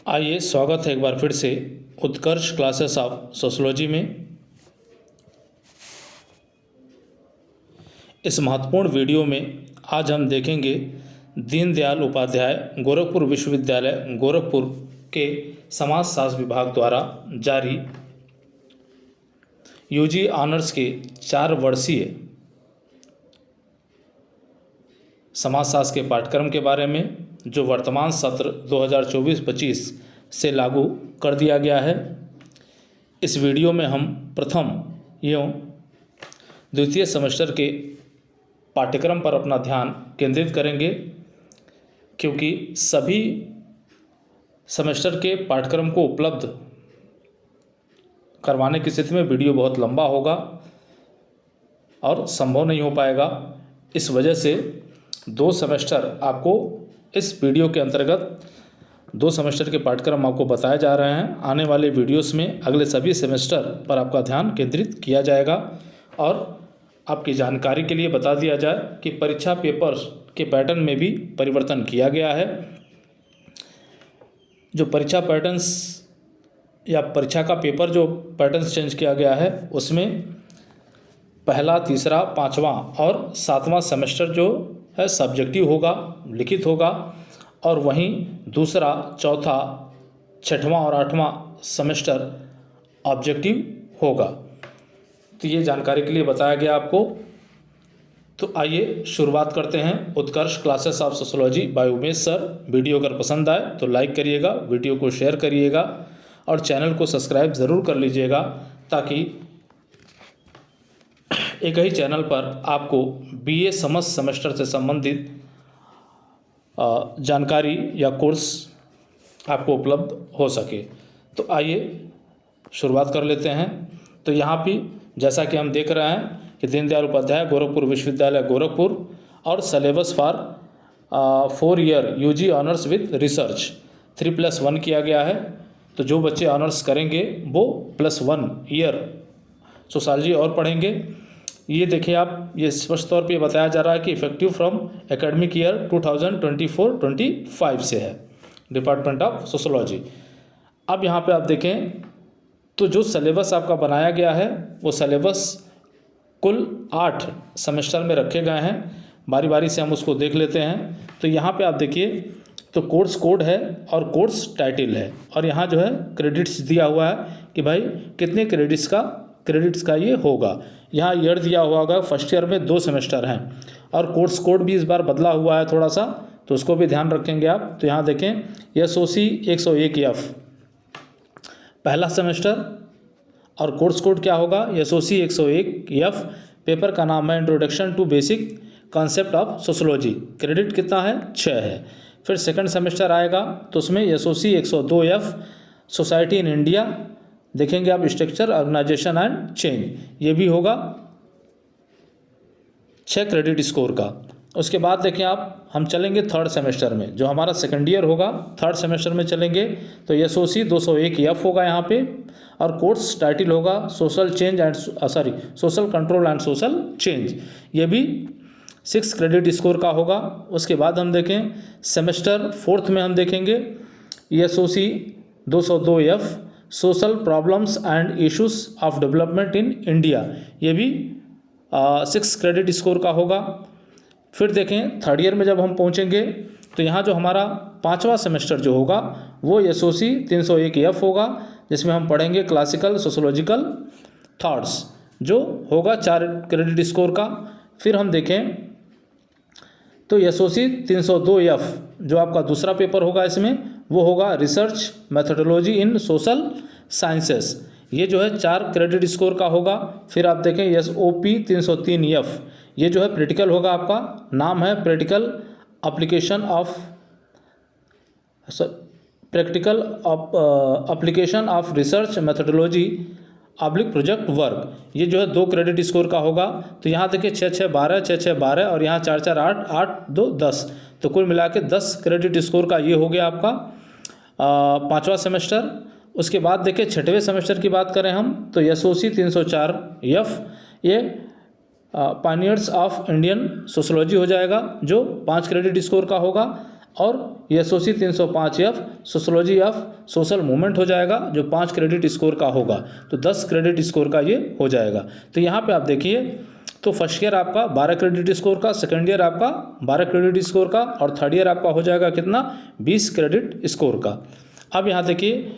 आइए स्वागत है एक बार फिर से उत्कर्ष क्लासेस ऑफ सोशोलॉजी में। इस महत्वपूर्ण वीडियो में आज हम देखेंगे दीनदयाल उपाध्याय गोरखपुर विश्वविद्यालय गोरखपुर के समाजशास्त्र विभाग द्वारा जारी यूजी ऑनर्स के 4 वर्षीय समाजशास्त्र के पाठ्यक्रम के बारे में, जो वर्तमान सत्र 2024-25 से लागू कर दिया गया है। इस वीडियो में हम प्रथम एवं द्वितीय सेमेस्टर के पाठ्यक्रम पर अपना ध्यान केंद्रित करेंगे, क्योंकि सभी सेमेस्टर के पाठ्यक्रम को उपलब्ध करवाने की स्थिति में वीडियो बहुत लंबा होगा और संभव नहीं हो पाएगा। इस वजह से 2 सेमेस्टर आपको इस वीडियो के अंतर्गत 2 सेमेस्टर के पाठ्यक्रम आपको बताए जा रहे हैं। आने वाले वीडियोस में अगले सभी सेमेस्टर पर आपका ध्यान केंद्रित किया जाएगा। और आपकी जानकारी के लिए बता दिया जाए कि परीक्षा पेपर के पैटर्न में भी परिवर्तन किया गया है। जो परीक्षा पैटर्न्स या परीक्षा का पेपर जो पैटर्न्स चेंज किया गया है, उसमें पहला, तीसरा, 5वां और 7वां सेमेस्टर जो है सब्जेक्टिव होगा, लिखित होगा, और वहीं दूसरा, चौथा, 6वां और 8वां सेमेस्टर ऑब्जेक्टिव होगा। तो ये जानकारी के लिए बताया गया आपको। तो आइए शुरुआत करते हैं Utkarsh classes of sociology by Umesh sir. Video अगर पसंद आए तो लाइक करिएगा, वीडियो को शेयर करिएगा और चैनल को सब्सक्राइब ज़रूर कर लीजिएगा, ताकि एक ही चैनल पर आपको बीए समस्त सेमेस्टर से संबंधित जानकारी या कोर्स आपको उपलब्ध हो सके। तो आइए शुरुआत कर लेते हैं। तो यहाँ भी जैसा कि हम देख रहे हैं कि दीनदयाल उपाध्याय गोरखपुर विश्वविद्यालय गोरखपुर और syllabus for 4 year UG honours with research 3+1 किया गया है। तो जो बच्चे ऑनर्स करेंगे वो +1 ईयर सोशोलॉजी और पढ़ेंगे। ये देखिए आप, ये स्पष्ट तौर पे बताया जा रहा है कि इफेक्टिव फ्रॉम एकेडमिक ईयर 2024-25 से है, डिपार्टमेंट ऑफ सोशोलॉजी। अब यहाँ पे आप देखें तो जो सिलेबस आपका बनाया गया है वो सिलेबस कुल 8 सेमेस्टर में रखे गए हैं। बारी बारी से हम उसको देख लेते हैं। तो यहाँ पे आप देखिए तो कोर्स कोड है और कोर्स टाइटल है, और यहाँ जो है क्रेडिट्स दिया हुआ है कि भाई कितने क्रेडिट्स का ये होगा। यहाँ ईयर दिया हुआ होगा, फर्स्ट ईयर में 2 सेमेस्टर हैं, और कोर्स कोड भी इस बार बदला हुआ है थोड़ा सा, तो उसको भी ध्यान रखेंगे आप। तो यहाँ देखें SOC 101F पहला सेमेस्टर, और कोर्स कोड क्या होगा SOC 101F। पेपर का नाम है introduction to basic concept of sociology. Credit कितना है? 6 है। फिर सेकंड सेमेस्टर आएगा तो उसमें SOC 102F society in India, देखेंगे आप स्ट्रक्चर, ऑर्गेनाइजेशन एंड चेंज, ये भी होगा 6 क्रेडिट स्कोर का। उसके बाद देखें आप, हम चलेंगे थर्ड सेमेस्टर में, जो हमारा सेकंड ईयर होगा, थर्ड सेमेस्टर में चलेंगे तो SOC 201F होगा यहाँ पे, और कोर्स टाइटल होगा social control and social change, ये भी 6 क्रेडिट स्कोर का होगा। उसके बाद हम देखें सेमेस्टर फोर्थ में हम देखेंगे SOC 202F social problems and issues of development in India, ये भी 6 क्रेडिट स्कोर का होगा। फिर देखें थर्ड ईयर में जब हम पहुंचेंगे तो यहाँ जो हमारा 5वां सेमेस्टर जो होगा वो SOC 301F होगा, जिसमें हम पढ़ेंगे क्लासिकल सोशोलॉजिकल थॉट्स, जो होगा 4 क्रेडिट स्कोर का। फिर हम देखें तो SOC 302F जो आपका दूसरा पेपर होगा, इसमें वो होगा रिसर्च मेथोडोलॉजी इन सोशल साइंसेस, ये जो है 4 क्रेडिट स्कोर का होगा। फिर आप देखें SOP 303F, ये जो है प्रैक्टिकल होगा, आपका नाम है practical application of research methodology project work, ये जो है 2 क्रेडिट स्कोर का होगा। तो यहाँ देखिए 6-6-12, 6-6-12 और यहाँ 4-4-8, 8-2-10, तो कुल मिला के 10 क्रेडिट स्कोर का ये हो गया आपका 5वां सेमेस्टर। उसके बाद देखिए 6वें सेमेस्टर की बात करें हम तो SOC 304F, ये पायनियर्स ऑफ इंडियन सोशोलॉजी हो जाएगा, जो 5 क्रेडिट स्कोर का होगा। और SOC 305F sociology of social movement हो जाएगा, जो 5 क्रेडिट स्कोर का होगा। तो 10 क्रेडिट स्कोर का ये हो जाएगा। तो यहाँ पे आप देखिए, तो फर्स्ट ईयर आपका 12 क्रेडिट स्कोर का, सेकंड ईयर आपका 12 क्रेडिट स्कोर का, और थर्ड ईयर आपका हो जाएगा कितना, 20 क्रेडिट स्कोर का। अब यहाँ देखिए,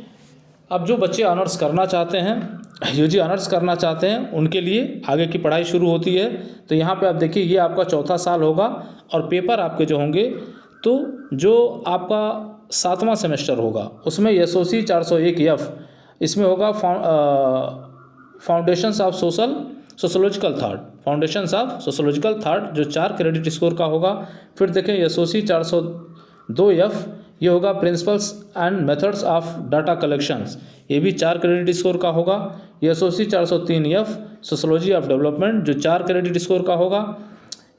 अब जो बच्चे ऑनर्स करना चाहते हैं, UG ऑनर्स करना चाहते हैं, उनके लिए आगे की पढ़ाई शुरू होती है। तो यहाँ पे आप देखिए, ये आपका चौथा साल होगा, और पेपर आपके जो होंगे, तो जो आपका 7वां सेमेस्टर होगा उसमें SOC 401F इसमें होगा foundations of sociological thought, foundations of sociological thought, जो 4 क्रेडिट स्कोर का होगा। फिर देखें SOC 402F, ये होगा principles and methods of data collections, ये भी 4 क्रेडिट स्कोर का होगा। SOC 403F sociology of development, जो 4 क्रेडिट स्कोर का होगा।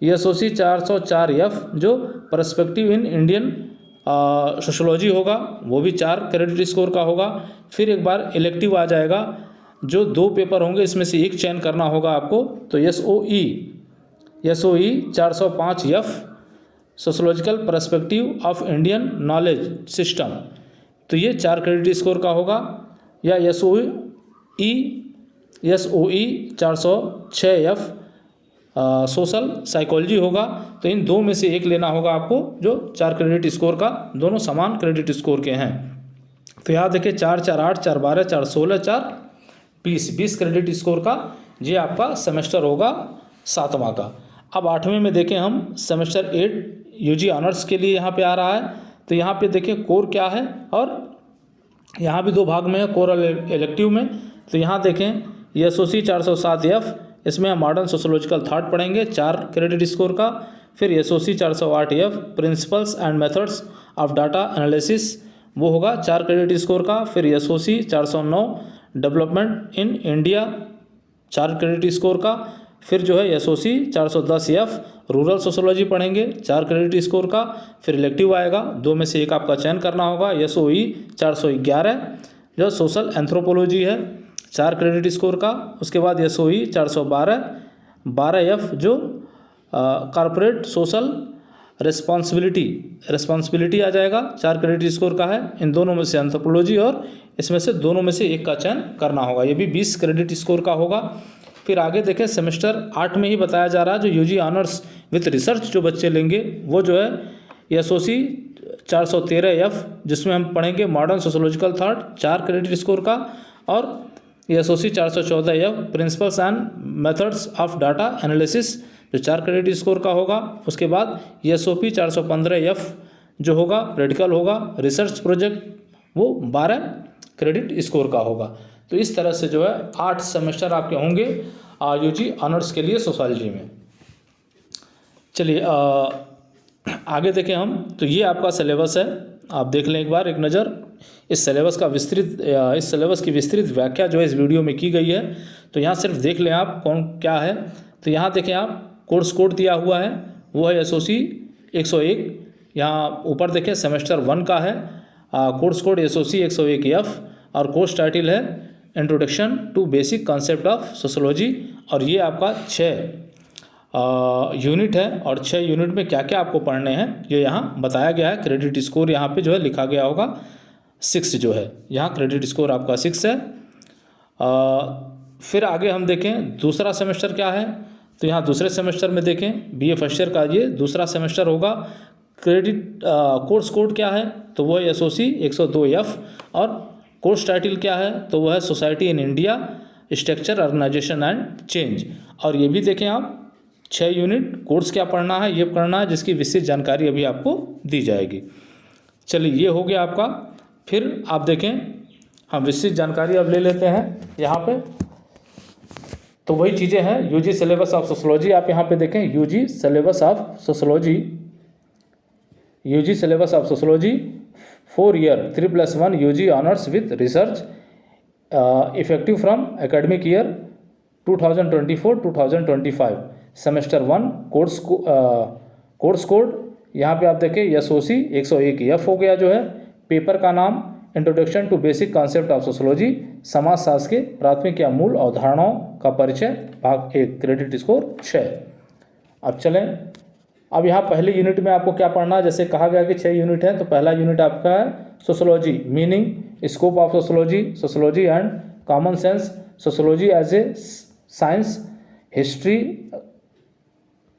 SOC 404F जो पर्सपेक्टिव इन इंडियन सोशोलॉजी होगा, वो भी 4 क्रेडिट स्कोर का होगा। फिर एक बार इलेक्टिव आ जाएगा, जो 2 पेपर होंगे, इसमें से एक चयन करना होगा आपको। तो SOE 405F sociological perspective of Indian knowledge system, तो ये 4 क्रेडिट स्कोर का होगा। या SOE 406F सोशल साइकोलॉजी होगा। तो इन 2 में से एक लेना होगा आपको, जो 4 क्रेडिट स्कोर का, दोनों समान क्रेडिट स्कोर के हैं। तो यहाँ देखिए 4, 4, 8, 4, 12, 4, 16, 4, 20 क्रेडिट स्कोर का ये आपका सेमेस्टर होगा 7वां का। अब 8वें में देखें हम, सेमेस्टर 8 UG ऑनर्स के लिए यहाँ पे आ रहा है। तो यहाँ पे देखें कोर क्या है, और यहाँ भी 2 भाग में है, कोर और इलेक्टिव में। तो यहाँ देखें SOC 407F, इसमें हम मॉडर्न सोशोलॉजिकल थॉट पढ़ेंगे, 4 क्रेडिट स्कोर का। फिर SOC 408F principles and methods of data analysis, वो होगा 4 क्रेडिट स्कोर का। फिर SOC 409 development in India, 4 credit score का। फिर जो है SOC 410F रूरल सोशोलॉजी पढ़ेंगे, 4 क्रेडिट स्कोर का। फिर इलेक्टिव आएगा, 2 में से एक आपका चयन करना होगा। SOE 411 जो सोशल एंथ्रोपोलॉजी है, 4 क्रेडिट स्कोर का। उसके बाद SOE 412F जो कॉर्पोरेट सोशल रिस्पॉन्सिबिलिटी आ जाएगा, 4 क्रेडिट स्कोर का है। इन दोनों में से एंथ्रोपोलॉजी और इसमें से दोनों में से एक का चयन करना होगा, ये भी 20 क्रेडिट स्कोर का होगा। फिर आगे देखें, सेमेस्टर 8 में ही बताया जा रहा है, जो UG ऑनर्स विथ रिसर्च जो बच्चे लेंगे, वो जो है SOC 413F, जिसमें हम पढ़ेंगे modern sociological thought, 4 credit score का। और SOC 414F principles and methods of data analysis, जो 4 क्रेडिट स्कोर का होगा। उसके बाद SOP 415F जो होगा प्रैक्टिकल होगा, रिसर्च प्रोजेक्ट, वो 12 क्रेडिट स्कोर का होगा। तो इस तरह से जो है 8 सेमेस्टर आपके होंगे UG ऑनर्स के लिए सोशोलॉजी में। चलिए आगे देखें हम, तो ये आपका सिलेबस है, आप देख लें एक बार एक नज़र। इस सिलेबस की विस्तृत व्याख्या जो है इस वीडियो में की गई है, तो यहाँ सिर्फ देख लें आप कौन क्या है। तो यहाँ देखें आप, कोर्स कोड दिया हुआ है, वो है SOC 101। यहाँ ऊपर देखें सेमेस्टर 1 का है, कोर्स कोड SOC 101F, और कोर्स टाइटल है introduction to basic concept of sociology. और ये आपका 6 यूनिट है, और 6 यूनिट में क्या क्या आपको पढ़ने हैं ये यहाँ बताया गया है। क्रेडिट स्कोर यहाँ पे जो है लिखा गया होगा 6 जो है, यहाँ क्रेडिट स्कोर आपका 6 है। फिर आगे हम देखें दूसरा सेमेस्टर क्या है, तो यहाँ दूसरे सेमेस्टर में देखें BA फर्स्ट ईयर का ये दूसरा सेमेस्टर होगा। क्रेडिट कोर्स कोड क्या है, तो वो है SOC 102F, और कोर्स टाइटल क्या है, तो वो है society in India, structure, organisation and change. और ये भी देखें आप 6 यूनिट, कोर्स क्या पढ़ना है ये पढ़ना है, जिसकी विस्तृत जानकारी अभी आपको दी जाएगी। चलिए ये हो गया आपका। फिर आप देखें, हम विस्तृत जानकारी अब ले लेते हैं यहाँ पे। तो वही चीज़ें हैं, UG सिलेबस ऑफ सोशोलॉजी, आप यहाँ पे देखें UG syllabus of sociology, UG syllabus of sociology 4 year 3+1 UG honours with research, effective from academic year 2024-2025। Semester 1 course code यहाँ पे आप देखें SOC 101F हो गया जो है। पेपर का नाम introduction to basic concept of sociology, समाजशास्त्र के प्राथमिक या मूल अवधारणाओं का परिचय, भाग 1, क्रेडिट स्कोर 6। अब चलें अब यहाँ पहले यूनिट में आपको क्या पढ़ना है, जैसे कहा गया कि 6 यूनिट है, तो पहला यूनिट आपका है sociology, meaning, scope of sociology, sociology and common sense, sociology as a science, history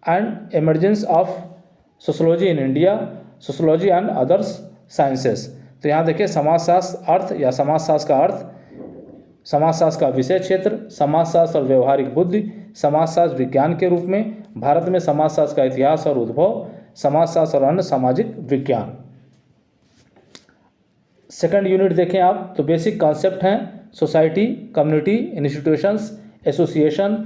and emergence of sociology in India, sociology and others sciences. तो यहाँ देखिए समाजशास्त्र अर्थ या समाजशास्त्र का अर्थ, समाजशास्त्र का विषय क्षेत्र, समाजशास्त्र और व्यवहारिक बुद्धि, समाजशास्त्र विज्ञान के रूप में, भारत में समाजशास्त्र का इतिहास और उद्भव, समाजशास्त्र और अन्य सामाजिक विज्ञान। सेकंड यूनिट देखें आप तो बेसिक कॉन्सेप्ट हैं society, community, institutions, association,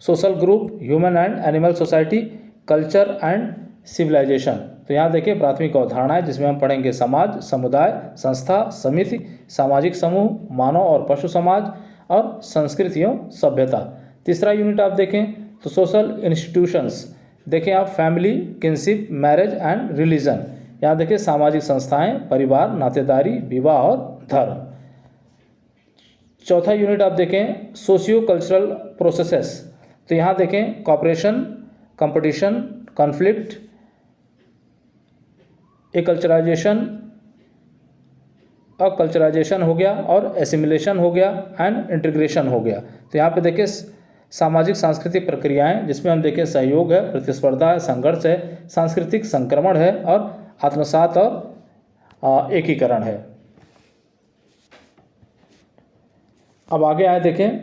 social group, human and animal society, culture and civilisation. तो यहाँ देखिए प्राथमिक अवधारणाएं जिसमें हम पढ़ेंगे समाज, समुदाय, संस्था, समिति, सामाजिक समूह, मानव और पशु समाज और संस्कृति एवं सभ्यता। तीसरा यूनिट आप देखें तो सोशल इंस्टीट्यूशंस, देखें आप family, kinship, marriage and religion. यहाँ देखिए सामाजिक संस्थाएं, परिवार, नातेदारी, विवाह और धर्म। चौथा यूनिट आप देखें सोशियो कल्चरल प्रोसेसेस, तो यहाँ देखें कॉपरेशन, कंपटीशन, कॉन्फ्लिक्ट, एकल्चराइजेशन, अकल्चराइजेशन हो गया और एसिमिलेशन हो गया एंड इंटीग्रेशन हो गया। तो यहाँ पे देखिए सामाजिक सांस्कृतिक प्रक्रियाएं जिसमें हम देखें सहयोग है, प्रतिस्पर्धा है, संघर्ष है, सांस्कृतिक संक्रमण है और आत्मसात और एकीकरण है। अब आगे आए देखें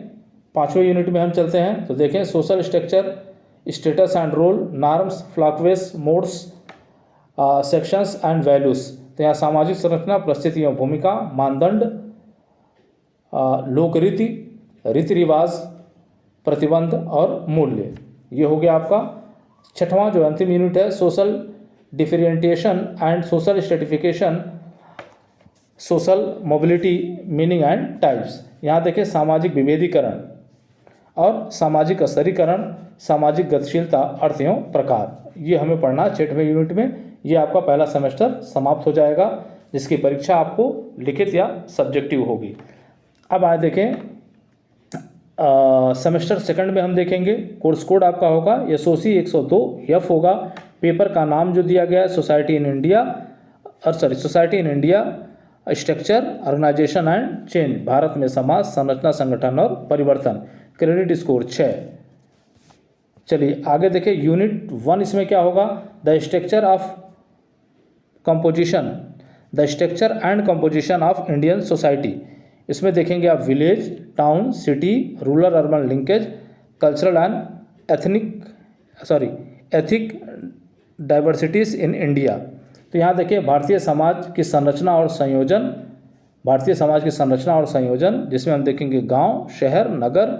पांचवें यूनिट में हम चलते हैं तो देखें social structure, status and role, norms, folkways, mores, sanctions and values. तो यहाँ सामाजिक संरचना, परिस्थितियों, भूमिका, मानदंड, लोकरीति, रीति रिवाज, प्रतिबंध और मूल्य। ये हो गया आपका छठवां जो अंतिम यूनिट है social differentiation and social stratification, social mobility, meaning and types. यहाँ देखिए सामाजिक विभेदीकरण और सामाजिक स्तरीकरण, सामाजिक गतिशीलता, अर्थ एवं प्रकार। ये हमें पढ़ना छठवें यूनिट में। ये आपका पहला सेमेस्टर समाप्त हो जाएगा जिसकी परीक्षा आपको लिखित या सब्जेक्टिव होगी। अब आए देखें सेमेस्टर सेकंड में हम देखेंगे कोर्स कोड आपका होगा SOC 102F होगा। पेपर का नाम जो दिया गया है society in India society in India structure, organisation and change, भारत में समाज, संरचना, संगठन और परिवर्तन। Credit score 6। चलिए आगे देखिए यूनिट 1 इसमें क्या होगा, the structure of composition, the structure and composition of Indian society. इसमें देखेंगे आप village, town, city, rural urban linkage, cultural and ethic diversities in India. तो यहाँ देखिए भारतीय समाज की संरचना और संयोजन, भारतीय समाज की संरचना और संयोजन जिसमें हम देखेंगे गांव, शहर, नगर,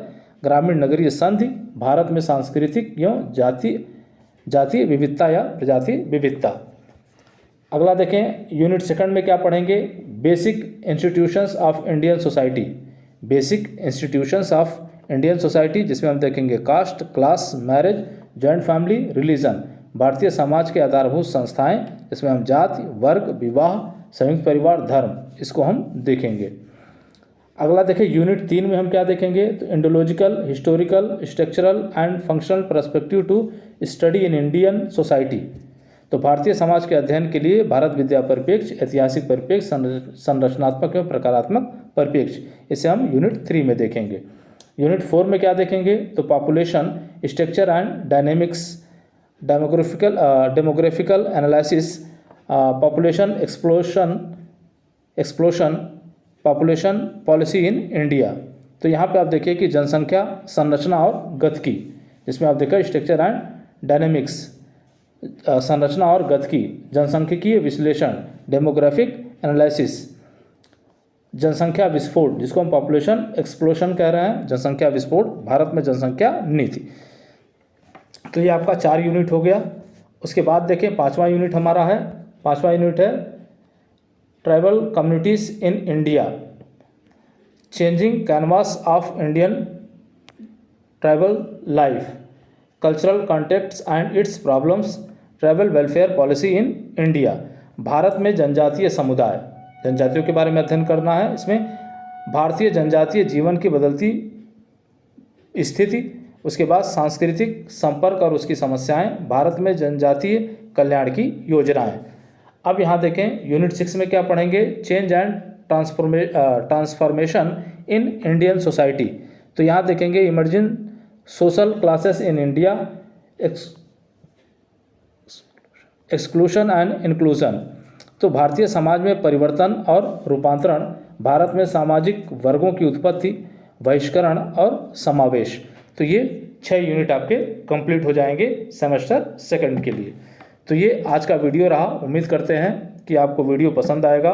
ग्रामीण नगरीय संधि, भारत में सांस्कृतिक एवं जातीय विविधता या प्रजाति विविधता। अगला देखें यूनिट सेकंड में क्या पढ़ेंगे, basic institutions of Indian society, basic institutions of Indian society जिसमें हम देखेंगे caste, class, marriage, joint family, religion, भारतीय समाज के आधारभूत संस्थाएं जिसमें हम जाति, वर्ग, विवाह, संयुक्त परिवार, धर्म, इसको हम देखेंगे। अगला देखिए यूनिट 3 में हम क्या देखेंगे तो Indological, historical, structural and functional perspective to study in Indian society. तो भारतीय समाज के अध्ययन के लिए भारत विद्या परिप्रेक्ष्य, ऐतिहासिक परिप्रेक्ष्य, संरचनात्मक एवं प्रकारात्मक परिप्रेक्ष्य, इसे हम यूनिट 3 में देखेंगे। यूनिट 4 में क्या देखेंगे तो population structure and dynamics, demographical analysis, population explosion, population policy in India. तो यहाँ पे आप देखिए कि जनसंख्या, संरचना और गतिकी, जिसमें आप देखिए स्ट्रक्चर एंड डायनेमिक्स, संरचना और गतिकी, जनसांख्यिकीय विश्लेषण, डेमोग्राफिक एनालिसिस, जनसंख्या विस्फोट जिसको हम पॉपुलेशन एक्सप्लोशन कह रहे हैं, जनसंख्या विस्फोट, भारत में जनसंख्या नीति। तो ये आपका 4 यूनिट हो गया। उसके बाद देखें 5वां यूनिट हमारा है, 5वां यूनिट है tribal communities in India, changing canvas of Indian tribal life, cultural contacts and it's problems, tribal welfare policy in India. Bharat में जनजातीय समुदाय, जनजातियों के बारे में अध्ययन करना है। इसमें भारतीय जनजातीय जीवन की बदलती स्थिति, उसके बाद सांस्कृतिक संपर्क और उसकी समस्याएं, भारत में जनजातीय कल्याण की योजनाएं। अब यहाँ देखें यूनिट 6 में क्या पढ़ेंगे, change and transformation in Indian society. तो यहाँ देखेंगे emerging social classes in India, exclusion and inclusion. तो भारतीय समाज में परिवर्तन और रूपांतरण, भारत में सामाजिक वर्गों की उत्पत्ति, बहिष्करण और समावेश। तो ये 6 यूनिट आपके कंप्लीट हो जाएंगे सेमेस्टर सेकंड के लिए। तो ये आज का वीडियो रहा। उम्मीद करते हैं कि आपको वीडियो पसंद आएगा।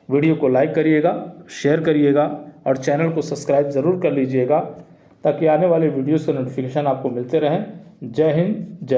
वीडियो को लाइक करिएगा, शेयर करिएगा और चैनल को सब्सक्राइब ज़रूर कर लीजिएगा ताकि आने वाले वीडियोज़ के नोटिफिकेशन आपको मिलते रहें। जय हिंद, जय भारत।